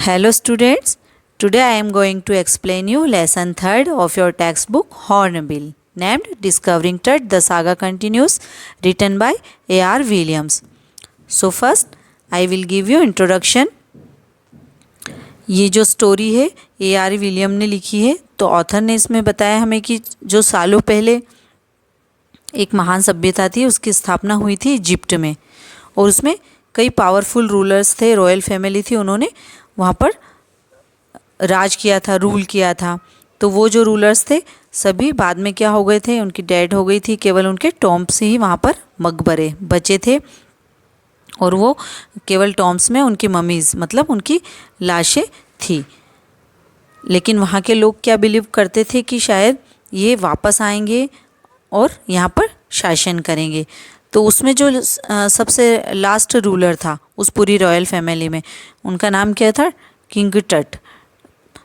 Hello students, today I am going to explain you lesson 3rd of your textbook Hornbill named Discovering Tut the Saga Continues written by A.R. Williams. So first I will give you introduction. ये जो story है A.R. William ने लिखी है। तो author ने इसमें बताया हमें कि जो सालों पहले एक महान सभ्यता थी उसकी स्थापना हुई थी इजिप्ट में, और उसमें कई पावरफुल रूलर्स थे, रॉयल फैमिली थी, उन्होंने वहाँ पर राज किया था, रूल किया था। तो वो जो रूलर्स थे सभी बाद में क्या हो गए थे, उनकी डेथ हो गई थी, केवल उनके टॉम्ब्स ही वहाँ पर मकबरे बचे थे, और वो केवल टॉम्ब्स में उनकी ममीज़ मतलब उनकी लाशें थी। लेकिन वहाँ के लोग क्या बिलीव करते थे कि शायद ये वापस आएंगे और यहाँ पर शासन करेंगे। तो उसमें जो सबसे लास्ट रूलर था उस पूरी रॉयल फैमिली में, उनका नाम क्या था, किंग टट।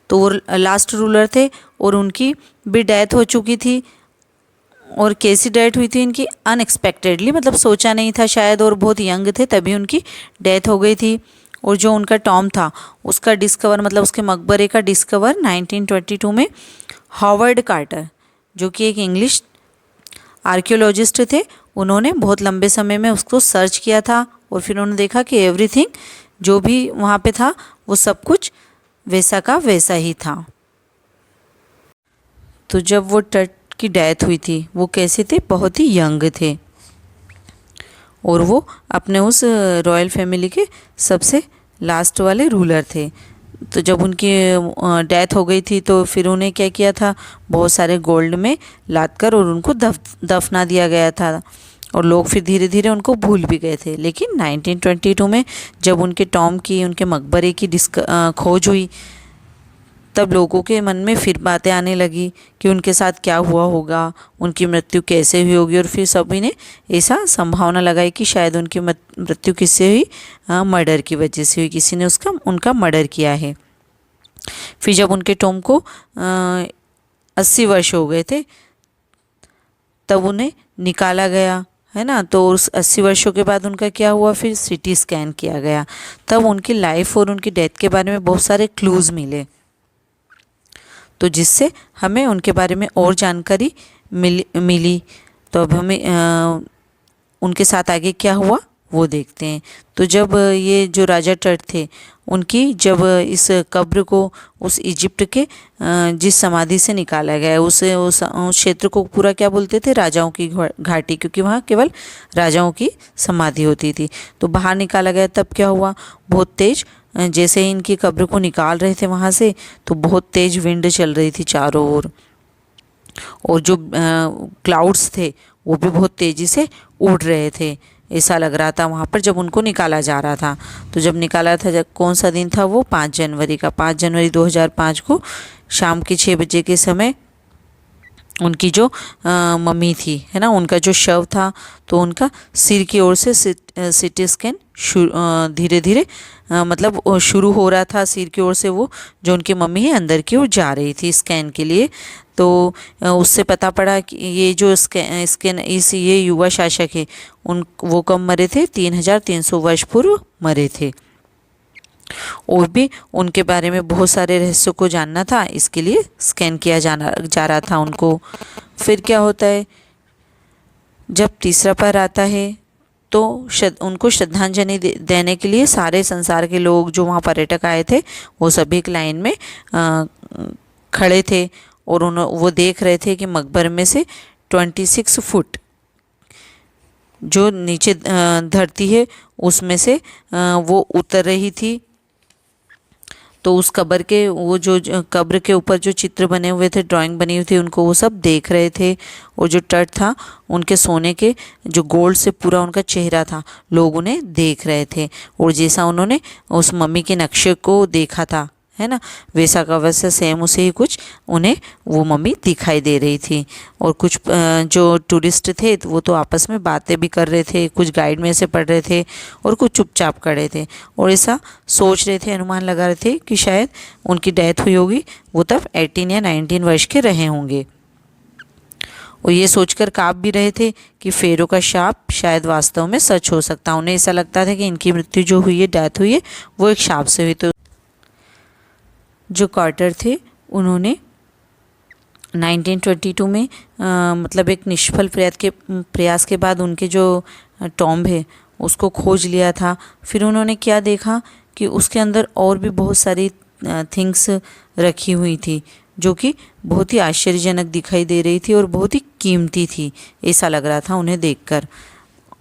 तो वो लास्ट रूलर थे और उनकी भी डेथ हो चुकी थी। और कैसी डेथ हुई थी इनकी, अनएक्सपेक्टेडली, मतलब सोचा नहीं था शायद, और बहुत यंग थे तभी उनकी डेथ हो गई थी। और जो उनका टॉम था उसका डिस्कवर, मतलब उसके मकबरे का डिस्कवर 1922 में हॉवर्ड कार्टर, जो कि एक इंग्लिश आर्कियोलॉजिस्ट थे, उन्होंने बहुत लंबे समय में उसको सर्च किया था, और फिर उन्होंने देखा कि एवरीथिंग जो भी वहाँ पे था वो सब कुछ वैसा का वैसा ही था। तो जब वो टट की डेथ हुई थी वो कैसे थे, बहुत ही यंग थे, और वो अपने उस रॉयल फैमिली के सबसे लास्ट वाले रूलर थे। तो जब उनकी डेथ हो गई थी तो फिर उन्हें क्या किया था, बहुत सारे गोल्ड में लाद कर और उनको दफना दिया गया था, और लोग फिर धीरे धीरे उनको भूल भी गए थे। लेकिन 1922 में जब उनके टॉम की, उनके मकबरे की खोज हुई, तब लोगों के मन में फिर बातें आने लगी कि उनके साथ क्या हुआ होगा, उनकी मृत्यु कैसे हुई होगी, और फिर सभी ने ऐसा संभावना लगाई कि शायद उनकी मृत्यु किससे हुई, मर्डर की वजह से हुई, किसी ने उनका मर्डर किया है। फिर जब उनके टॉम को 80 वर्ष हो गए थे तब उन्हें निकाला गया, है ना। तो उस 80 वर्षों के बाद उनका क्या हुआ, फिर सीटी स्कैन किया गया, तब उनकी लाइफ और उनकी डेथ के बारे में बहुत सारे क्लूज़ मिले, तो जिससे हमें उनके बारे में और जानकारी मिली। तो अब हमें उनके साथ आगे क्या हुआ वो देखते हैं। तो जब ये जो राजा टट थे उनकी जब इस कब्र को उस इजिप्ट के जिस समाधि से निकाला गया, उस क्षेत्र को पूरा क्या बोलते थे, राजाओं की घाटी, क्योंकि वहाँ केवल राजाओं की समाधि होती थी। तो बाहर निकाला गया, तब क्या हुआ, बहुत तेज, जैसे ही इनकी कब्र को निकाल रहे थे वहाँ से, तो बहुत तेज विंड चल रही थी चारों ओर, और जो क्लाउड्स थे वो भी बहुत तेज़ी से उड़ रहे थे, ऐसा लग रहा था वहाँ पर जब उनको निकाला जा रहा था। तो जब निकाला था, जब कौन सा दिन था वो, 5 जनवरी का, 5 जनवरी 2005 को शाम के 6 बजे के समय उनकी जो मम्मी थी, है ना, उनका जो शव था, तो उनका सिर की ओर से सीटी स्कैन धीरे धीरे मतलब शुरू हो रहा था, सिर की ओर से वो जो उनकी मम्मी है अंदर की ओर जा रही थी स्कैन के लिए। तो उससे पता पड़ा कि ये जो स्कैन ये युवा शासक है वो कब मरे थे, 3300 वर्ष पूर्व मरे थे। और भी उनके बारे में बहुत सारे रहस्यों को जानना था, इसके लिए स्कैन किया जा रहा था उनको। फिर क्या होता है, जब तीसरा पैर आता है तो उनको श्रद्धांजलि देने के लिए सारे संसार के लोग जो वहाँ पर्यटक आए थे वो सभी एक लाइन में खड़े थे, और वो देख रहे थे कि मकबरे में से 26 फुट जो नीचे धरती है उसमें से वो उतर रही थी। तो उस कब्र के वो जो कब्र के ऊपर जो चित्र बने हुए थे, ड्राइंग बनी हुई थी, उनको वो सब देख रहे थे। और जो टट था उनके सोने के जो गोल्ड से पूरा उनका चेहरा था, लोग उन्हें देख रहे थे, और जैसा उन्होंने उस मम्मी के नक्शे को देखा था, है ना, वैसा का वैसा सेम उसे ही कुछ उन्हें वो मम्मी दिखाई दे रही थी। और कुछ जो टूरिस्ट थे तो वो तो आपस में बातें भी कर रहे थे, कुछ गाइड में से पढ़ रहे थे, और कुछ चुपचाप खड़े थे, और ऐसा सोच रहे थे, अनुमान लगा रहे थे कि शायद उनकी डेथ हुई होगी, वो तब 18 या 19 वर्ष के रहे होंगे। और ये सोचकर काँप भी रहे थे कि फेरो का शाप शायद वास्तव में सच हो सकता है। उन्हें ऐसा लगता था कि इनकी मृत्यु जो हुई है, डेथ हुई है, वो एक शाप से हुई। तो जो कार्टर थे उन्होंने 1922 में मतलब एक निष्फल प्रयास के बाद उनके जो टॉम्ब है उसको खोज लिया था। फिर उन्होंने क्या देखा कि उसके अंदर और भी बहुत सारी थिंग्स रखी हुई थी जो कि बहुत ही आश्चर्यजनक दिखाई दे रही थी और बहुत ही कीमती थी, ऐसा लग रहा था उन्हें देखकर।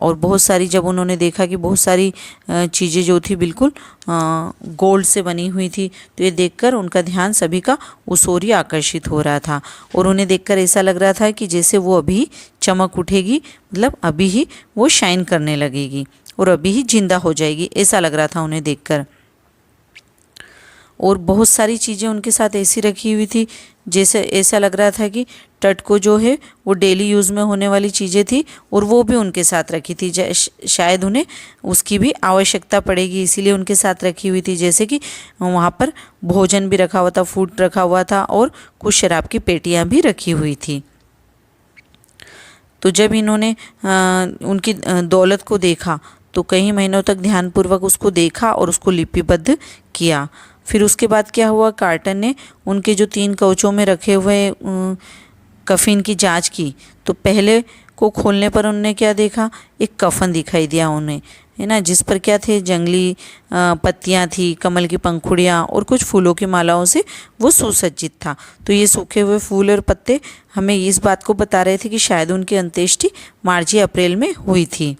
और बहुत सारी, जब उन्होंने देखा कि बहुत सारी चीज़ें जो थी बिल्कुल गोल्ड से बनी हुई थी, तो ये देखकर उनका ध्यान सभी का उस ओर ही आकर्षित हो रहा था और उन्हें देखकर ऐसा लग रहा था कि जैसे वो अभी चमक उठेगी, मतलब अभी ही वो शाइन करने लगेगी और अभी ही जिंदा हो जाएगी, ऐसा लग रहा था उन्हें देखकर। और बहुत सारी चीज़ें उनके साथ ऐसी रखी हुई थी जैसे ऐसा लग रहा था कि तट को जो है वो डेली यूज़ में होने वाली चीज़ें थी और वो भी उनके साथ रखी थी। शायद उन्हें उसकी भी आवश्यकता पड़ेगी, इसीलिए उनके साथ रखी हुई थी। जैसे कि वहाँ पर भोजन भी रखा हुआ था, फूड रखा हुआ था और कुछ शराब की पेटियाँ भी रखी हुई थी। तो जब इन्होंने उनकी दौलत को देखा तो कई महीनों तक ध्यानपूर्वक उसको देखा और उसको लिपिबद्ध किया। फिर उसके बाद क्या हुआ, कार्टर ने उनके जो 3 कवचों में रखे हुए कफिन की जांच की। तो पहले को खोलने पर उन्होंने क्या देखा, एक कफन दिखाई दिया उन्हें, है ना, जिस पर क्या थे, जंगली पत्तियां थी, कमल की पंखुड़ियाँ और कुछ फूलों की मालाओं से वो सुसज्जित था। तो ये सूखे हुए फूल और पत्ते हमें इस बात को बता रहे थे कि शायद उनकी अंत्येष्टि मार्च या अप्रैल में हुई थी।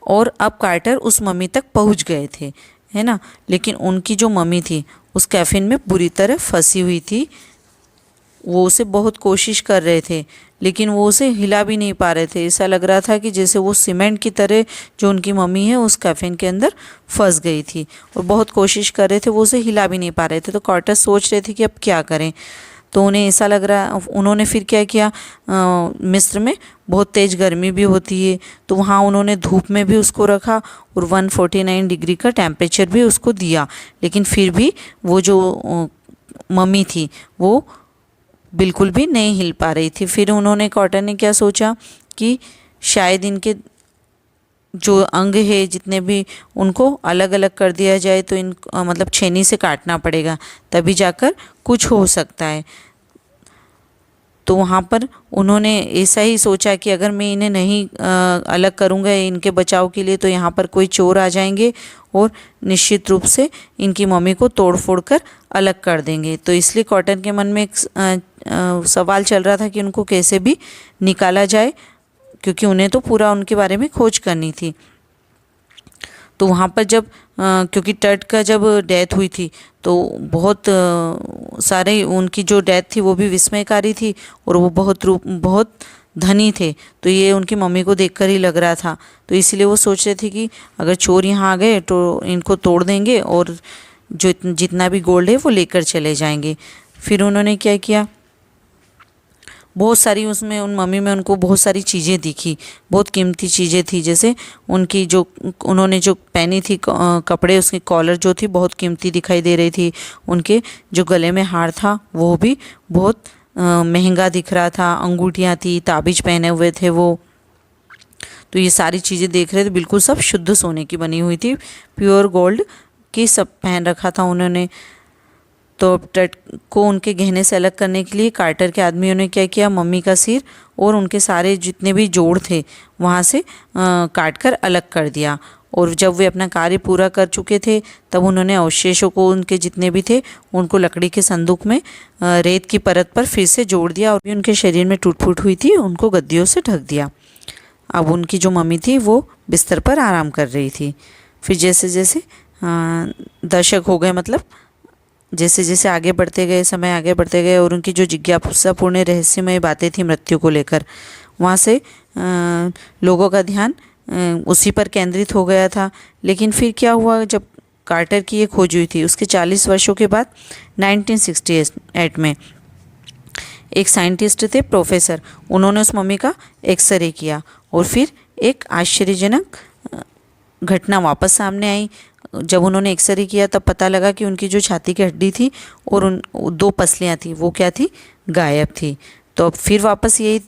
और अब कार्टर उस मम्मी तक पहुंच गए थे, है ना, लेकिन उनकी जो मम्मी थी उस कैफिन में बुरी तरह फंसी हुई थी। वो उसे बहुत कोशिश कर रहे थे लेकिन वो उसे हिला भी नहीं पा रहे थे। ऐसा लग रहा था कि जैसे वो सीमेंट की तरह जो उनकी मम्मी है उस कैफिन के अंदर फंस गई थी और बहुत कोशिश कर रहे थे, वो उसे हिला भी नहीं पा रहे थे। तो कार्टर सोच रहे थे कि अब क्या करें। तो उन्हें ऐसा लग रहा, उन्होंने फिर क्या किया, मिस्र में बहुत तेज़ गर्मी भी होती है, तो वहाँ उन्होंने धूप में भी उसको रखा और 149 डिग्री का टेम्परेचर भी उसको दिया, लेकिन फिर भी वो जो मम्मी थी वो बिल्कुल भी नहीं हिल पा रही थी। फिर उन्होंने, कॉटन ने क्या सोचा कि शायद इनके जो अंग है जितने भी उनको अलग अलग कर दिया जाए, तो इन मतलब छेनी से काटना पड़ेगा, तभी जाकर कुछ हो सकता है। तो वहाँ पर उन्होंने ऐसा ही सोचा कि अगर मैं इन्हें नहीं अलग करूँगा इनके बचाव के लिए, तो यहाँ पर कोई चोर आ जाएंगे और निश्चित रूप से इनकी मम्मी को तोड़ फोड़ कर अलग कर देंगे। तो इसलिए कॉटन के मन में एक सवाल चल रहा था कि उनको कैसे भी निकाला जाए, क्योंकि उन्हें तो पूरा उनके बारे में खोज करनी थी। तो वहाँ पर जब क्योंकि टट का जब डेथ हुई थी तो बहुत सारे उनकी जो डेथ थी वो भी विस्मयकारी थी और वो बहुत धनी थे। तो ये उनकी मम्मी को देखकर ही लग रहा था, तो इसलिए वो सोच रहे थे कि अगर चोर यहाँ आ गए तो इनको तोड़ देंगे और जो जितना भी गोल्ड है वो लेकर चले जाएंगे। फिर उन्होंने क्या किया, बहुत सारी उसमें उन मम्मी में उनको बहुत सारी चीज़ें दिखी, बहुत कीमती चीज़ें थी। जैसे उनकी जो उन्होंने जो पहनी थी कपड़े, उसकी कॉलर जो थी बहुत कीमती दिखाई दे रही थी। उनके जो गले में हार था वो भी बहुत महंगा दिख रहा था। अंगूठियाँ थी, ताबीज पहने हुए थे वो। तो ये सारी चीज़ें देख रहे थे, बिल्कुल सब शुद्ध सोने की बनी हुई थी, प्योर गोल्ड की सब पहन रखा था उन्होंने। तो टट को उनके गहने से अलग करने के लिए कार्टर के आदमियों ने क्या किया, मम्मी का सिर और उनके सारे जितने भी जोड़ थे वहाँ से काट कर अलग कर दिया। और जब वे अपना कार्य पूरा कर चुके थे तब उन्होंने अवशेषों को, उनके जितने भी थे, उनको लकड़ी के संदूक में रेत की परत पर फिर से जोड़ दिया और भी उनके शरीर में टूट फूट हुई थी उनको गद्दियों से ढक दिया। अब उनकी जो मम्मी थी वो बिस्तर पर आराम कर रही थी। फिर जैसे जैसे दशक हो गए, मतलब जैसे जैसे आगे बढ़ते गए, समय आगे बढ़ते गए और उनकी जो जिज्ञासापूर्ण रहस्यमय बातें थी मृत्यु को लेकर, वहाँ से लोगों का ध्यान उसी पर केंद्रित हो गया था। लेकिन फिर क्या हुआ, जब कार्टर की ये खोज हुई थी उसके 40 वर्षों के बाद 1968 में एक साइंटिस्ट थे, प्रोफेसर, उन्होंने उस मम्मी का एक्सरे किया और फिर एक आश्चर्यजनक घटना वापस सामने आई। जब उन्होंने एक्सरे किया तब पता लगा कि उनकी जो छाती की हड्डी थी और उन 2 पसलियाँ थी वो क्या थी, गायब थी। तो अब फिर वापस यही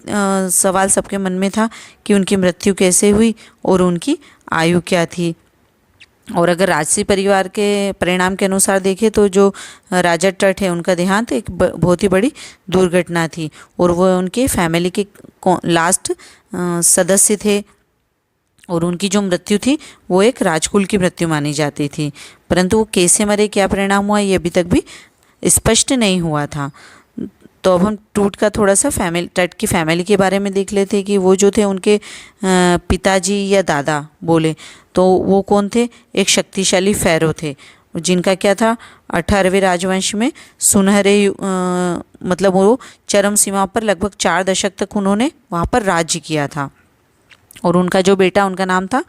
सवाल सबके मन में था कि उनकी मृत्यु कैसे हुई और उनकी आयु क्या थी। और अगर राजसी परिवार के परिणाम के अनुसार देखें तो जो राजा टट है उनका देहांत एक बहुत ही बड़ी दुर्घटना थी, और वो उनके फैमिली के लास्ट सदस्य थे, और उनकी जो मृत्यु थी वो एक राजकुल की मृत्यु मानी जाती थी। परंतु वो कैसे मरे, क्या परिणाम हुआ, ये अभी तक भी स्पष्ट नहीं हुआ था। तो अब हम टूट का थोड़ा सा टट की फैमिली के बारे में देख लेते हैं कि वो जो थे उनके पिताजी या दादा बोले तो वो कौन थे, एक शक्तिशाली फ़ैरो थे जिनका क्या था 18वें राजवंश में सुनहरे मतलब वो चरम सीमा पर लगभग 4 दशक तक उन्होंने वहाँ पर राज्य किया था। और उनका जो बेटा, उनका नाम था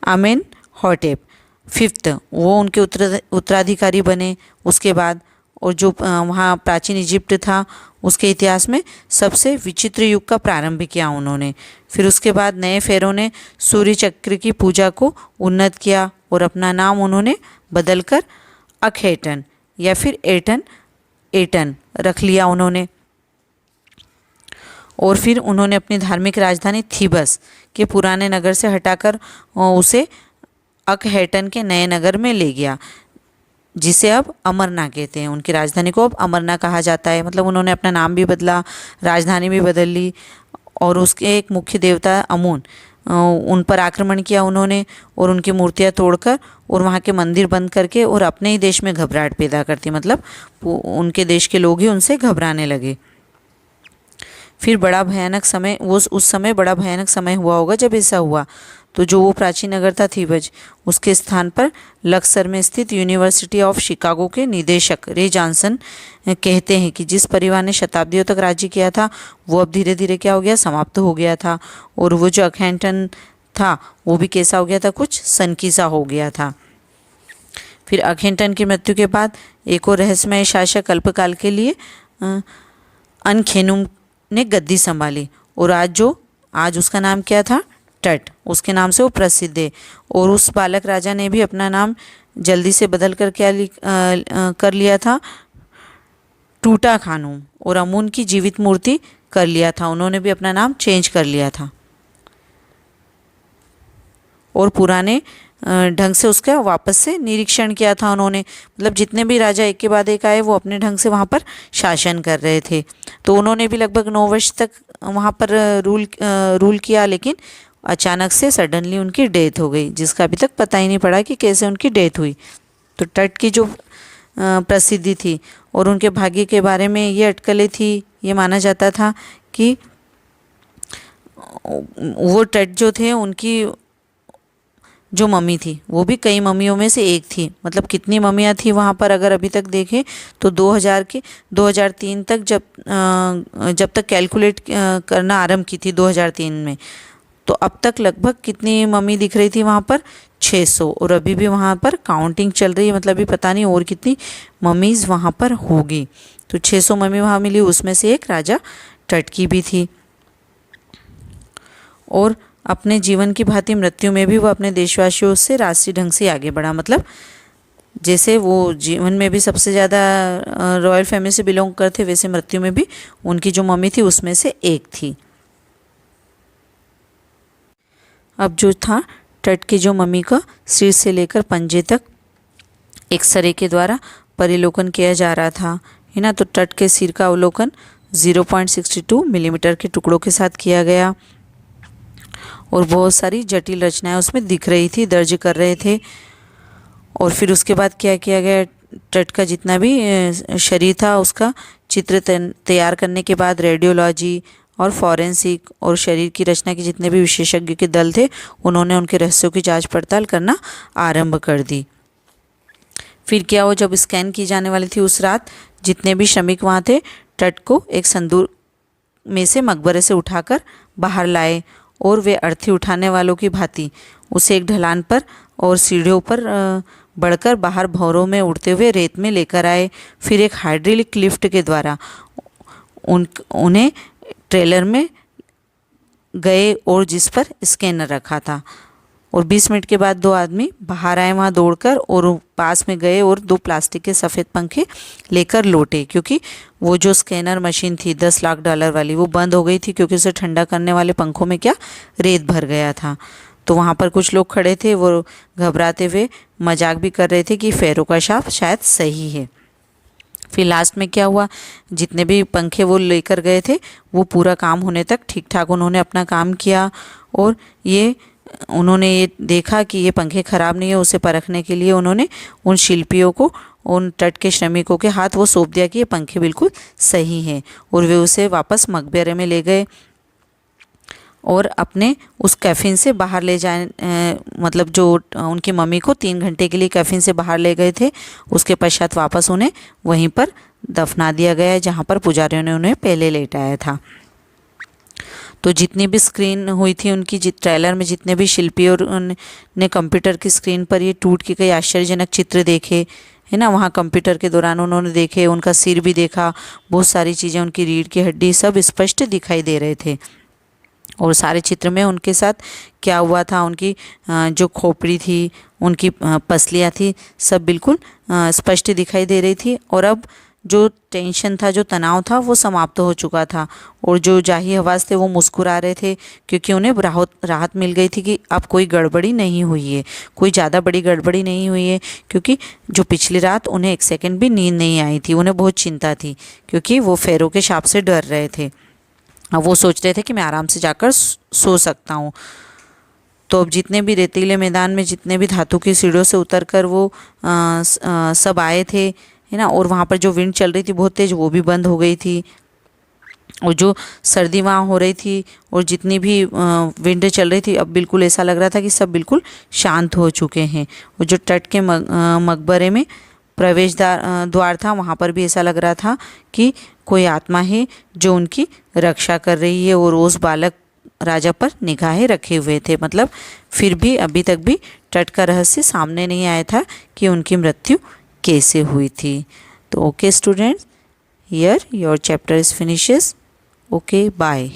आमेन हॉटेप फिफ्थ, वो उनके उत्तराधिकारी बने उसके बाद। और जो वहाँ प्राचीन इजिप्ट था उसके इतिहास में सबसे विचित्र युग का प्रारंभ किया उन्होंने। फिर उसके बाद नए फेरों ने सूर्य चक्र की पूजा को उन्नत किया और अपना नाम उन्होंने बदलकर अखेटन या फिर एटन रख लिया उन्होंने। और फिर उन्होंने अपनी धार्मिक राजधानी थीबस के पुराने नगर से हटाकर उसे अकहेटन के नए नगर में ले गया, जिसे अब अमरना कहते हैं। उनकी राजधानी को अब अमरना कहा जाता है। मतलब उन्होंने अपना नाम भी बदला, राजधानी भी बदल ली, और उसके एक मुख्य देवता अमून उन पर आक्रमण किया उन्होंने, और उनकी मूर्तियां तोड़कर और वहाँ के मंदिर बंद करके, और अपने ही देश में घबराहट पैदा करती, मतलब उनके देश के लोग ही उनसे घबराने लगे। फिर बड़ा भयानक समय, वो उस समय बड़ा भयानक समय हुआ होगा जब ऐसा हुआ। तो जो वो प्राचीन नगर था थीबज, उसके स्थान पर लक्सर में स्थित यूनिवर्सिटी ऑफ शिकागो के निदेशक रे जॉनसन कहते हैं कि जिस परिवार ने शताब्दियों तक राज्य किया था वो अब धीरे धीरे क्या हो गया, समाप्त हो गया था। और वो जो अखेटन था वो भी कैसा हो गया था, कुछ सनकी सा हो गया था। फिर अखेटन की मृत्यु के बाद एक और रहस्यमय शासक अल्पकाल के लिए अनखेनुम ने गद्दी संभाली, और आज उसका नाम क्या था, टट, उसके नाम से वो प्रसिद्ध है। और उस बालक राजा ने भी अपना नाम जल्दी से बदल कर कर लिया था टूटा खानूम, और अमून की जीवित मूर्ति कर लिया था, उन्होंने भी अपना नाम चेंज कर लिया था और पुराने ढंग से उसका वापस से निरीक्षण किया था उन्होंने। मतलब जितने भी राजा एक के बाद एक आए वो अपने ढंग से वहाँ पर शासन कर रहे थे। तो उन्होंने भी लगभग 9 वर्ष तक वहाँ पर रूल किया, लेकिन अचानक से सडनली उनकी डेथ हो गई, जिसका अभी तक पता ही नहीं पड़ा कि कैसे उनकी डेथ हुई। तो टट की जो प्रसिद्धि थी और उनके भाग्य के बारे में ये अटकलें थी, ये माना जाता था कि वो टट जो थे उनकी जो मम्मी थी वो भी कई मम्मियों में से एक थी। मतलब कितनी मम्मियाँ थी वहाँ पर अगर अभी तक देखें तो 2003 तक जब तक कैलकुलेट करना आरंभ की थी 2003 में, तो अब तक लगभग कितनी मम्मी दिख रही थी वहाँ पर, 600। और अभी भी वहाँ पर काउंटिंग चल रही है, मतलब अभी पता नहीं और कितनी मम्मीज़ वहाँ पर होगी। तो 600 मम्मी वहाँ मिली, उसमें से एक राजा टट की भी थी। और अपने जीवन की भांति मृत्यु में भी वो अपने देशवासियों से राष्ट्रीय ढंग से आगे बढ़ा। मतलब जैसे वो जीवन में भी सबसे ज़्यादा रॉयल फैमिली से बिलोंग करते, वैसे मृत्यु में भी उनकी जो मम्मी थी उसमें से एक थी। अब जो था टट की जो मम्मी का सिर से लेकर पंजे तक एक्सरे के द्वारा परिलोकन किया जा रहा था, है ना। तो टट के सिर का अवलोकन 0.62 मिलीमीटर के टुकड़ों के साथ किया गया और बहुत सारी जटिल रचनाएं उसमें दिख रही थी, दर्ज कर रहे थे। और फिर उसके बाद क्या किया गया, टट का जितना भी शरीर था उसका चित्र तैयार करने के बाद रेडियोलॉजी और फॉरेंसिक और शरीर की रचना के जितने भी विशेषज्ञ के दल थे उन्होंने उनके रहस्यों की जांच पड़ताल करना आरंभ कर दी। फिर क्या हुआ, जब स्कैन की जाने वाली थी उस रात जितने भी श्रमिक वहाँ थे टट को एक संदूक में से मकबरे से उठाकर बाहर लाए और वे अर्थी उठाने वालों की भांति उसे एक ढलान पर और सीढ़ियों पर बढ़कर बाहर भंवरों में उड़ते हुए रेत में लेकर आए। फिर एक हाइड्रोलिक लिफ्ट के द्वारा उन्हें ट्रेलर में गए और जिस पर स्कैनर रखा था। और 20 मिनट के बाद 2 आदमी बाहर आए वहाँ दौड़कर और पास में गए और 2 प्लास्टिक के सफ़ेद पंखे लेकर लौटे, क्योंकि वो जो स्कैनर मशीन थी $10 लाख वाली वो बंद हो गई थी, क्योंकि उसे ठंडा करने वाले पंखों में क्या रेत भर गया था। तो वहाँ पर कुछ लोग खड़े थे, वो घबराते हुए मजाक भी कर रहे थे कि फ़ेरो का शाप शायद सही है। फिर लास्ट में क्या हुआ, जितने भी पंखे वो लेकर गए थे वो पूरा काम होने तक ठीक ठाक उन्होंने अपना काम किया, और उन्होंने ये देखा कि ये पंखे ख़राब नहीं है। उसे परखने के लिए उन्होंने उन शिल्पियों को, उन तट के श्रमिकों के हाथ वो सौंप दिया कि ये पंखे बिल्कुल सही हैं, और वे उसे वापस मकबरे में ले गए और अपने उस कैफिन से बाहर ले जाए, मतलब जो उनकी मम्मी को 3 घंटे के लिए कैफिन से बाहर ले गए थे, उसके पश्चात वापस उन्हें वहीं पर दफना दिया गया है जहाँ पर पुजारियों ने उन्हें पहले लेटाया था। तो जितनी भी स्क्रीन हुई थी उनकी, ट्रेलर में जितने भी शिल्पियों ने कंप्यूटर की स्क्रीन पर ये टूट के कई आश्चर्यजनक चित्र देखे, है ना, वहाँ कंप्यूटर के दौरान उन्होंने देखे, उनका सिर भी देखा, बहुत सारी चीज़ें, उनकी रीढ़ की हड्डी सब स्पष्ट दिखाई दे रहे थे। और सारे चित्र में उनके साथ क्या हुआ था, उनकी जो खोपड़ी थी, उनकी पसलियाँ थी, सब बिल्कुल स्पष्ट दिखाई दे रही थी। और अब जो टेंशन था, जो तनाव था, वो समाप्त हो चुका था, और जो जाही हवास थे वो मुस्कुरा रहे थे, क्योंकि उन्हें राहत मिल गई थी कि अब कोई गड़बड़ी नहीं हुई है, कोई ज़्यादा बड़ी गड़बड़ी नहीं हुई है। क्योंकि जो पिछली रात उन्हें 1 सेकंड भी नींद नहीं आई थी, उन्हें बहुत चिंता थी, क्योंकि वो फ़ेरो के शाप से डर रहे थे। अब वो सोच रहे थे कि मैं आराम से जाकर सो सकता हूँ। तो अब जितने भी रेतीले मैदान में जितने भी धातु की सीढ़ियों से उतरकर वो सब आए थे, है ना, और वहाँ पर जो विंड चल रही थी बहुत तेज़, वो भी बंद हो गई थी, और जो सर्दी वहाँ हो रही थी और जितनी भी विंड चल रही थी, अब बिल्कुल ऐसा लग रहा था कि सब बिल्कुल शांत हो चुके हैं। और जो तट के मकबरे में प्रवेश द्वार था, वहाँ पर भी ऐसा लग रहा था कि कोई आत्मा है जो उनकी रक्षा कर रही है, और उस बालक राजा पर निगाहें रखे हुए थे। मतलब फिर भी अभी तक भी तट का रहस्य सामने नहीं आया था कि उनकी मृत्यु कैसे हुई थी। तो okay students, here your chapter is finishes. Okay, bye.